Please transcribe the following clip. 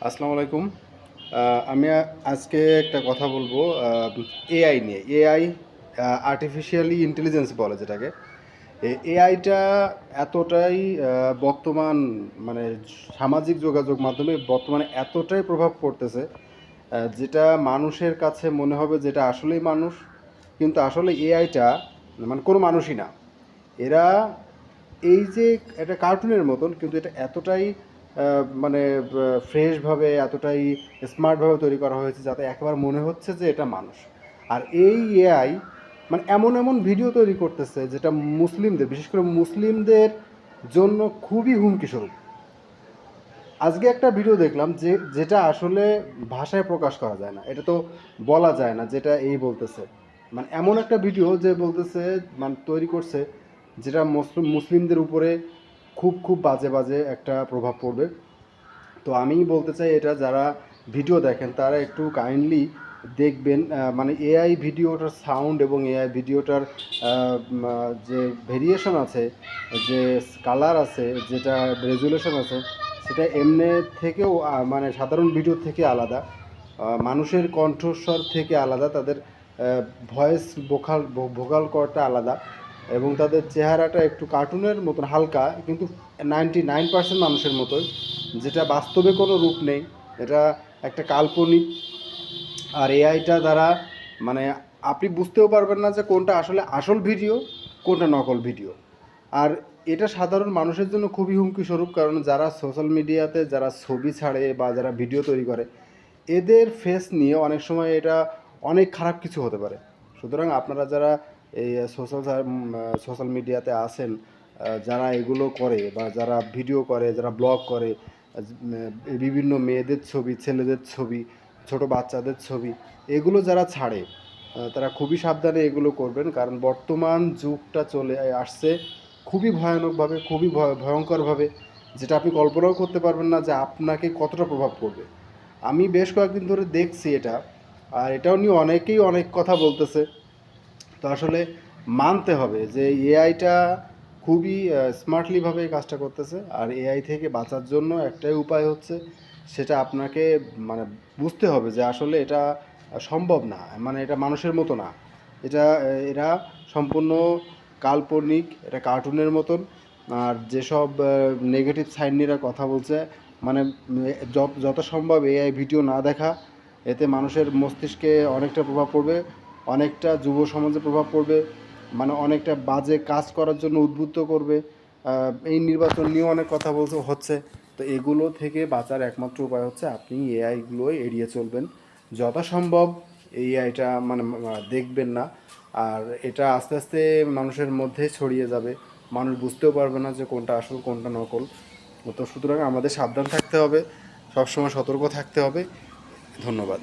আসসালামু আলাইকুম। আমি আজকে একটা কথা বলবো এআই নিয়ে। এআই আর্টিফিশিয়ালি ইন্টেলিজেন্স বলে যেটাকে। এআইটা এতটাই বর্তমান মানে সামাজিক যোগাযোগ মাধ্যমে বর্তমানে এতটাই প্রভাব পড়তেছে, যেটা মানুষের কাছে মনে হবে যেটা আসলেই মানুষ, কিন্তু আসলে এআইটা মানে কোনো মানুষই না। এরা এই যে একটা কার্টুনের মতন, কিন্তু এটা এতটাই মানে ফ্রেশভাবে, এতটাই স্মার্টভাবে তৈরি করা হয়েছে যাতে একেবারে মনে হচ্ছে যে এটা মানুষ। আর এই এআই মানে এমন এমন ভিডিও তৈরি করতেছে যেটা মুসলিমদের, বিশেষ করে মুসলিমদের জন্য খুবই হুমকি স্বরূপ। আজকে একটা ভিডিও দেখলাম যেটা আসলে ভাষায় প্রকাশ করা যায় না, এটা তো বলা যায় না যেটা এই বলতেছে। মানে এমন একটা ভিডিও যে বলতেছে, মানে তৈরি করছে যেটা মুসলিমদের উপরে খুব খুব বাজে বাজে একটা প্রভাব পড়বে। তো আমি বলতে চাই, এটা যারা ভিডিও দেখেন তারা একটু কাইন্ডলি দেখবেন। মানে এআই ভিডিওটার সাউন্ড এবং এআই ভিডিওটার যে ভেরিয়েশন আছে, যে কালার আছে, যেটা রেজুলেশন আছে, সেটা এমনি থেকেও মানে সাধারণ ভিডিও থেকে আলাদা, মানুষের কণ্ঠস্বর থেকে আলাদা, তাদের ভয়েস ভোকাল কর্ডটা আলাদা, এবং তাদের চেহারাটা একটু কার্টুনের মতন হালকা, কিন্তু 99% মানুষের মতোই, যেটা বাস্তবে কোনো রূপ নেই। এটা একটা কাল্পনিক। আর এআইটা দ্বারা মানে আপনি বুঝতেও পারবেন না যে কোনটা আসলে আসল ভিডিও, কোনটা নকল ভিডিও। আর এটা সাধারণ মানুষের জন্য খুবই হুমকি স্বরূপ, কারণ যারা সোশ্যাল মিডিয়াতে যারা ছবি ছাড়ে বা যারা ভিডিও তৈরি করে, এদের ফেস নিয়ে অনেক সময় এটা অনেক খারাপ কিছু হতে পারে। সুতরাং আপনারা যারা এই সোশ্যাল মিডিয়াতে আছেন, যারা এগুলো করে বা যারা ভিডিও করে, যারা ব্লগ করে, বিভিন্ন মেয়েদের ছবি, ছেলেদের ছবি, ছোট বাচ্চাদের ছবি, এগুলো যারা ছাড়ে, তারা খুবই সাবধানে এগুলো করবেন, কারণ বর্তমান যুগটা চলে আসছে খুবই ভয়ানকভাবে, খুবই ভয়ঙ্করভাবে, যেটা আপনি কল্পনাও করতে পারবেন না যে আপনাকে কতটা প্রভাব পড়বে। আমি বেশ কয়েকদিন ধরে দেখছি এটা, আর এটাও নিয়ে অনেকেই অনেক কথা বলতেছে। তো আসলে মানতে হবে যে এআইটা খুবই স্মার্টলিভাবে এই কাজটা করতেছে। আর এআই থেকে বাঁচার জন্য একটাই উপায় হচ্ছে, সেটা আপনাকে মানে বুঝতে হবে যে আসলে এটা সম্ভব না, মানে এটা মানুষের মতো না। এটা এরা সম্পূর্ণ কাল্পনিক, এটা কার্টুনের মতন। আর যেসব নেগেটিভ সাইড নিয়ে এরা কথা বলছে, মানে যত সম্ভব এআই ভিডিও না দেখা। এতে মানুষের মস্তিষ্কে অনেকটা প্রভাব পড়বে, অনেকটা যুব সমাজে প্রভাব পড়বে, মানে অনেকটা বাজে কাজ করার জন্য উদ্বুদ্ধ করবে। এই নির্বাচন নিয়েও অনেক কথা হচ্ছে। তো এগুলো থেকে বাঁচার একমাত্র উপায় হচ্ছে আপনি এআইগুলোই এড়িয়ে চলবেন যথাসম্ভব। এআইটা মানে দেখবেন না। আর এটা আস্তে আস্তে মানুষের মধ্যে ছড়িয়ে যাবে, মানুষ বুঝতেও পারবে না যে কোনটা আসল কোনটা নকল। তো সুতরাং আমাদের সাবধান থাকতে হবে, সবসময় সতর্ক থাকতে হবে। ধন্যবাদ।